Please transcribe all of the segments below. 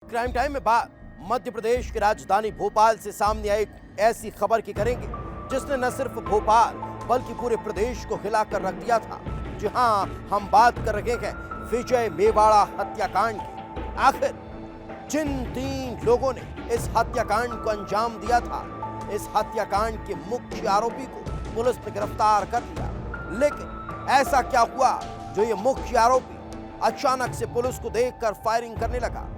Crime time में बात मध्य प्रदेश की राजधानी भोपाल से सामने आई एक ऐसी खबर की करेंगे जिसने न सिर्फ भोपाल बल्कि पूरे प्रदेश को हिलाकर रख दिया था। जी हां, हम बात कर रहे हैं विजय मेवाड़ा हत्याकांड की। आखिर जिन 3 लोगों ने इस हत्याकांड को अंजाम दिया था, इस हत्याकांड के मुख्य आरोपी को पुलिस ने गिरफ्तार कर लिया। लेकिन ऐसा क्या हुआ जो ये मुख्य आरोपी अचानक से पुलिस को देखकर फायरिंग करने लगा?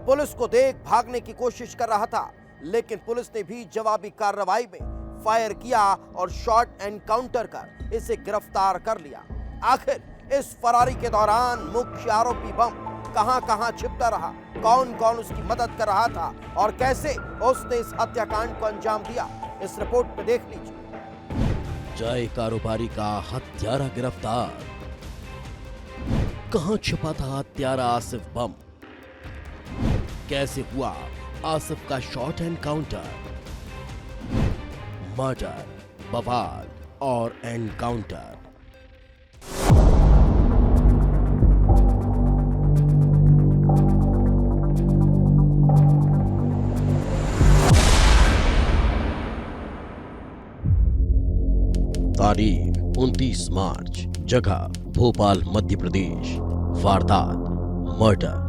पुलिस को देख भागने की कोशिश कर रहा था, लेकिन पुलिस ने भी जवाबी कार्रवाई में फायर किया और शॉट एनकाउंटर कर इसे गिरफ्तार कर लिया। आखिर इस फरारी के दौरान मुख्य आरोपी बम कहां-कहां छिपता रहा, कौन-कौन उसकी मदद कर रहा था और कैसे उसने इस हत्याकांड को अंजाम दिया, इस रिपोर्ट में देख लीजिए। चाय कारोबारी का हत्यारा गिरफ्तार। कहां छिपा था हत्यारा आसिफ बम? कैसे हुआ आसिफ का शॉट एनकाउंटर? मर्डर, बवाल और एनकाउंटर। तारीख 29 मार्च, जगह भोपाल मध्य प्रदेश। वारदात मर्डर।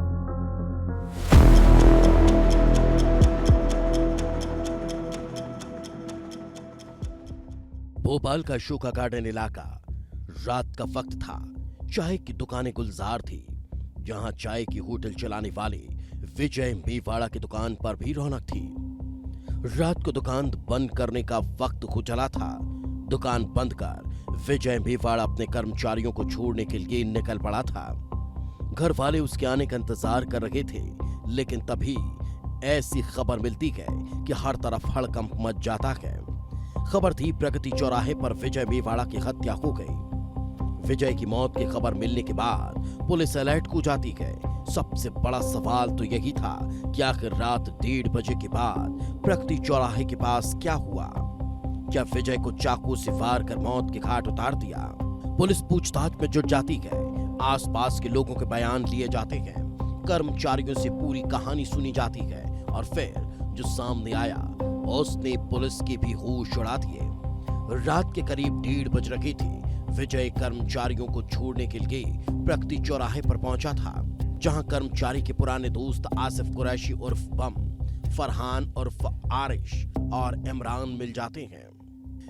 भोपाल का शोका गार्डन इलाका। रात का वक्त था। चाय की दुकानें गुलजार थी। जहां चाय की होटल चलाने वाले विजय मेवाड़ा की दुकान पर भी रौनक थी। रात को दुकान बंद करने का वक्त हो चला था। दुकान बंद कर विजय मेवाड़ा अपने कर्मचारियों को छोड़ने के लिए निकल पड़ा था। घर वाले उसके आने का इंतजार कर रहे थे, लेकिन तभी ऐसी खबर मिलती है कि हर तरफ हड़कंप मच जाता है। खबर थी प्रगति चौराहे पर विजय मेवाड़ा की हत्या हो गई। विजय की मौत की खबर मिलने के बाद पुलिस अलर्ट हो जाती है। सबसे बड़ा सवाल तो यही था कि आखिर रात 1:30 बजे के बाद प्रगति चौराहे के पास क्या हुआ? क्या विजय को चाकू से वार कर मौत के घाट उतार दिया? पुलिस पूछताछ में जुट जाती है। आसपास के लोगों के बयान लिए जाते हैं। कर्मचारियों से पूरी कहानी सुनी जाती है और फिर जो सामने आया उसने पुलिस के भी होश उड़ा दिए। रात के करीब 1:30 बज रही थी। विजय कर्मचारियों को छोड़ने के लिए प्रगति चौराहे पर पहुंचा था, जहां कर्मचारी के पुराने दोस्त आसिफ कुरैशी उर्फ बम, फरहान उर्फ आरिश और इमरान मिल जाते हैं।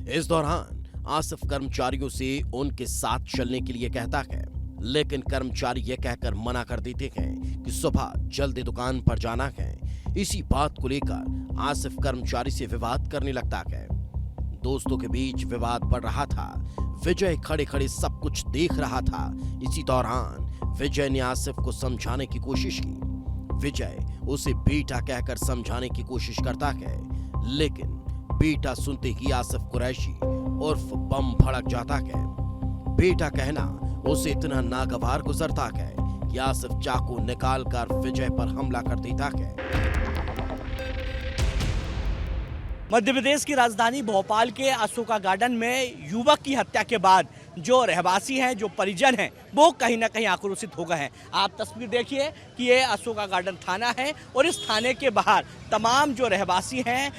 इस दौरान आसिफ कर्मचारियों से उनके साथ चलने के लिए कहता है, लेकिन कर्मचारी यह कहकर मना कर देते हैं कि सुबह जल्दी दुकान पर जाना है। इसी बात को लेकर आसिफ कर्मचारी से विवाद करने लगता है। दोस्तों के बीच विवाद बढ़ रहा था। विजय खड़े खड़े सब कुछ देख रहा था। इसी दौरान विजय ने आसिफ को समझाने की कोशिश की। विजय उसे बेटा कहकर समझाने की कोशिश करता है, लेकिन बेटा सुनते ही आसिफ कुरैशी उर्फ बम भड़क जाता है। बेटा कहना उसे इतना नागवार गुजरता है कि आसिफ चाकू निकालकर विजय पर हमला कर देता है। मध्य प्रदेश की राजधानी भोपाल के अशोका गार्डन में युवक की हत्या के बाद जो रहवासी हैं, जो परिजन हैं, वो कहीं ना कहीं आक्रोशित हो गए हैं। आप तस्वीर देखिए कि ये अशोका गार्डन थाना है और इस थाने के बाहर तमाम जो रहवासी हैं,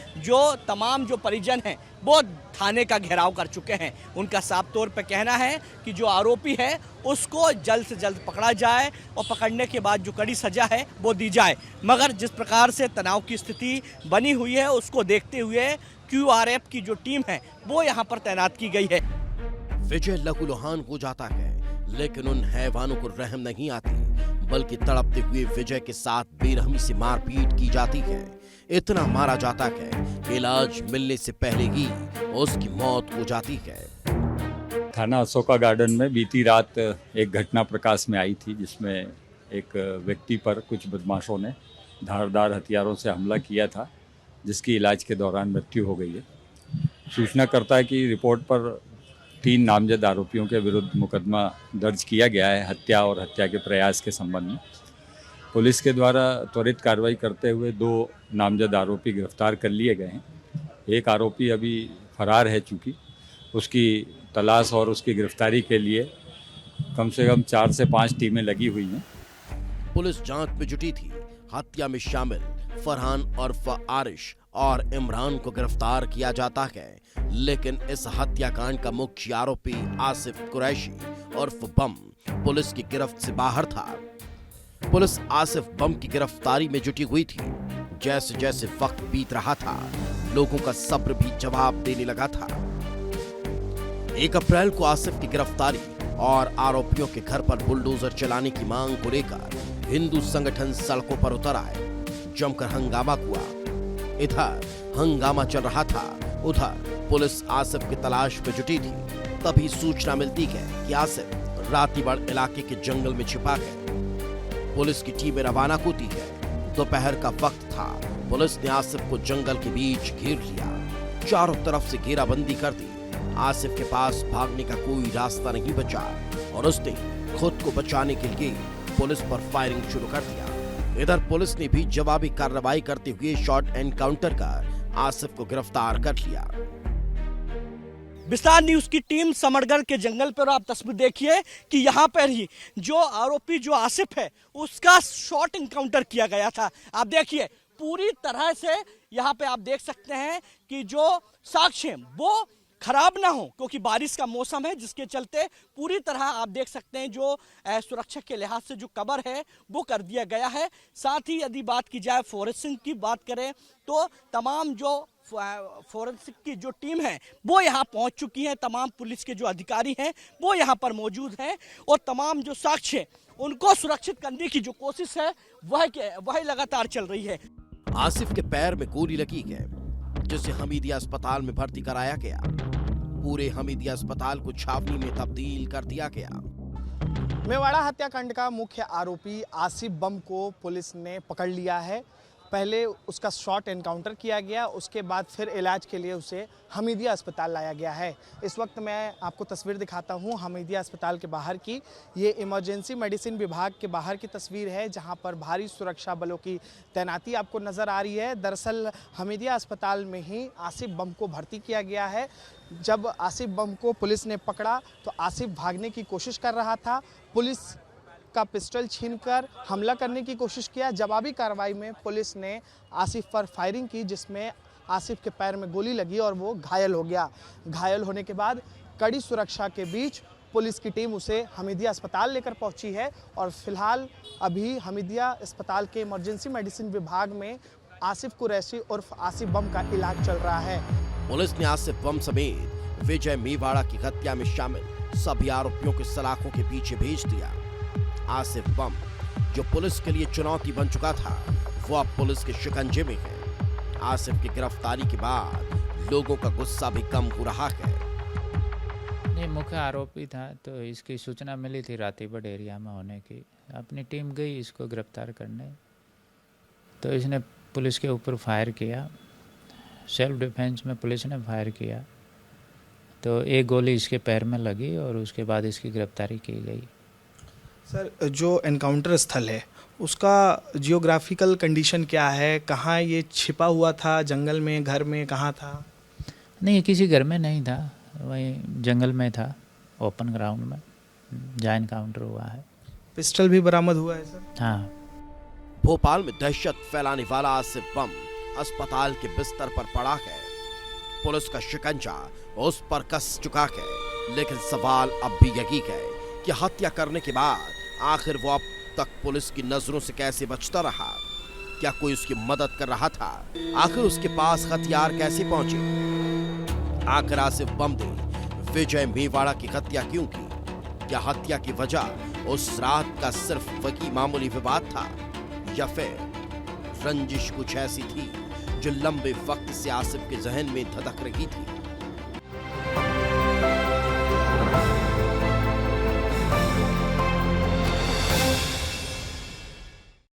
तमाम जो परिजन हैं, वो थाने का घेराव कर चुके हैं। उनका साफ तौर पर कहना है कि जो आरोपी है उसको जल्द से जल्द पकड़ा जाए और पकड़ने के बाद जो कड़ी सजा है वो दी जाए। मगर जिस प्रकार से तनाव की स्थिति बनी हुई है उसको देखते हुए QRF की जो टीम है वो यहाँ पर तैनात की गई है। विजय लहूलुहान हो जाता है, लेकिन उन हैवानों को रहम नहीं आती, बल्कि तड़पते हुए विजय के साथ बेरहमी से मारपीट की जाती है। इतना मारा जाता है कि इलाज मिलने से पहले ही उसकी मौत हो जाती है। थाना अशोका गार्डन में बीती रात एक घटना प्रकाश में आई थी, जिसमें एक व्यक्ति पर कुछ बदमाशों ने धारदार हथियारों से हमला किया था, जिसकी इलाज के दौरान मृत्यु हो गई है। सूचना करता है कि रिपोर्ट पर 3 नामजद आरोपियों के विरुद्ध मुकदमा दर्ज किया गया है हत्या और हत्या के प्रयास के संबंध में। पुलिस के द्वारा त्वरित कार्रवाई करते हुए 2 नामजद आरोपी गिरफ्तार कर लिए गए हैं। एक आरोपी अभी फरार है, चूँकि उसकी तलाश और उसकी गिरफ्तारी के लिए कम से कम 4 से 5 टीमें लगी हुई हैं। पुलिस जांच में जुटी थी। हत्या में शामिल फरहान उर्फ आरिश और इमरान को गिरफ्तार किया जाता है, लेकिन इस हत्याकांड का मुख्य आरोपी आसिफ कुरैशी उर्फ बम पुलिस की गिरफ्त से बाहर था। पुलिस आसिफ बम की गिरफ्तारी में जुटी हुई थी। जैसे जैसे वक्त बीत रहा था, लोगों का सब्र भी जवाब देने लगा था। 1 अप्रैल को आसिफ की गिरफ्तारी और आरोपियों के घर पर बुलडोजर चलाने की मांग को लेकर हिंदू संगठन सड़कों पर उतर आए। जमकर हंगामा हुआ। इधर हंगामा चल रहा था, उधर पुलिस आसिफ की तलाश में जुटी थी। तभी सूचना मिलती है कि आसिफ रातीबड़ इलाके के जंगल में छिपा है। पुलिस की टीमें रवाना होती है। दोपहर का वक्त था। पुलिस ने आसिफ को जंगल के बीच घेर लिया, चारों तरफ से घेराबंदी कर दी। आसिफ के पास भागने का कोई रास्ता नहीं बचा और उसने खुद को बचाने के लिए पुलिस पर फायरिंग शुरू कर दिया। इधर पुलिस ने भी जवाबी कार्रवाई करते हुए शॉर्ट एनकाउंटर कर आसिफ को गिरफ्तार कर लिया। विस्तार न्यूज की टीम समरगढ़ के जंगल पर, आप तस्वीर देखिए कि यहाँ पर ही जो आरोपी जो आसिफ है उसका शॉर्ट एनकाउंटर किया गया था। आप देखिए पूरी तरह से यहाँ पे आप देख सकते हैं कि जो साक्ष्य वो खराब ना हो, क्योंकि बारिश का मौसम है जिसके चलते पूरी तरह आप देख सकते हैं जो सुरक्षा के लिहाज से जो कवर है वो कर दिया गया है। साथ ही यदि बात की जाए फोरेंसिक की बात करें तो तमाम जो फोरेंसिक की जो टीम है वो यहाँ पहुँच चुकी है। तमाम पुलिस के जो अधिकारी हैं वो यहाँ पर मौजूद हैं और तमाम जो साक्ष्य उनको सुरक्षित करने की जो कोशिश है वह लगातार चल रही है। आसिफ के पैर में गोली लगी है, जिसे हमीदिया अस्पताल में भर्ती कराया गया। पूरे हमीदिया अस्पताल को छावनी में तब्दील कर दिया गया। मेवाड़ा हत्याकांड का मुख्य आरोपी आसिफ बम को पुलिस ने पकड़ लिया है। पहले उसका शॉर्ट एनकाउंटर किया गया, उसके बाद फिर इलाज के लिए उसे हमीदिया अस्पताल लाया गया है। इस वक्त मैं आपको तस्वीर दिखाता हूं हमीदिया अस्पताल के बाहर की। ये इमरजेंसी मेडिसिन विभाग के बाहर की तस्वीर है, जहां पर भारी सुरक्षा बलों की तैनाती आपको नज़र आ रही है। दरअसल हमीदिया अस्पताल में ही आसिफ बम को भर्ती किया गया है। जब आसिफ बम को पुलिस ने पकड़ा तो आसिफ भागने की कोशिश कर रहा था। पुलिस का पिस्टल छीनकर हमला करने की कोशिश किया। जवाबी कार्रवाई में पुलिस ने आसिफ पर फायरिंग की, जिसमें आसिफ के पैर में गोली लगी और वो घायल हो गया। घायल होने के बाद कड़ी सुरक्षा के बीच पुलिस की टीम उसे हमीदिया अस्पताल लेकर पहुंची है और फिलहाल अभी हमीदिया अस्पताल के इमरजेंसी मेडिसिन विभाग में आसिफ कुरैशी उर्फ आसिफ बम का इलाज चल रहा है। पुलिस ने आसिफ बम समेत विजय मेवाड़ा की हत्या में शामिल सभी आरोपियों के सलाखों के पीछे भेज दिया। आसिफ बम, जो पुलिस के लिए चुनौती बन चुका था, वो अब पुलिस के शिकंजे में है। आसिफ की गिरफ्तारी के बाद लोगों का गुस्सा भी कम हो रहा है। ये मुख्य आरोपी था, तो इसकी सूचना मिली थी रातीबड़ एरिया में होने की। अपनी टीम गई इसको गिरफ्तार करने, तो इसने पुलिस के ऊपर फायर किया। सेल्फ डिफेंस में पुलिस ने फायर किया तो एक गोली इसके पैर में लगी और उसके बाद इसकी गिरफ्तारी की गई। सर, जो एनकाउंटर स्थल है उसका जियोग्राफिकल कंडीशन क्या है? कहाँ ये छिपा हुआ था? जंगल में, घर में, कहाँ था? नहीं, किसी घर में नहीं था, वहीं जंगल में था, ओपन ग्राउंड में जहाँ एनकाउंटर हुआ है। पिस्टल भी बरामद हुआ है सर? हाँ। भोपाल में दहशत फैलाने वाला आसिफ बम अस्पताल के बिस्तर पर पड़ा है। पुलिस का शिकंजा उस पर कस चुका है, लेकिन सवाल अब भी यही है कि हत्या करने के बाद आखिर वो अब तक पुलिस की नजरों से कैसे बचता रहा? क्या कोई उसकी मदद कर रहा था? आखिर उसके पास हथियार कैसे पहुंचे? आखिर आसिफ बम ने विजय मेवाड़ा की हत्या क्यों की? क्या हत्या की वजह उस रात का सिर्फ वही मामूली विवाद था, या फिर रंजिश कुछ ऐसी थी जो लंबे वक्त से आसिफ के जहन में धधक रही थी?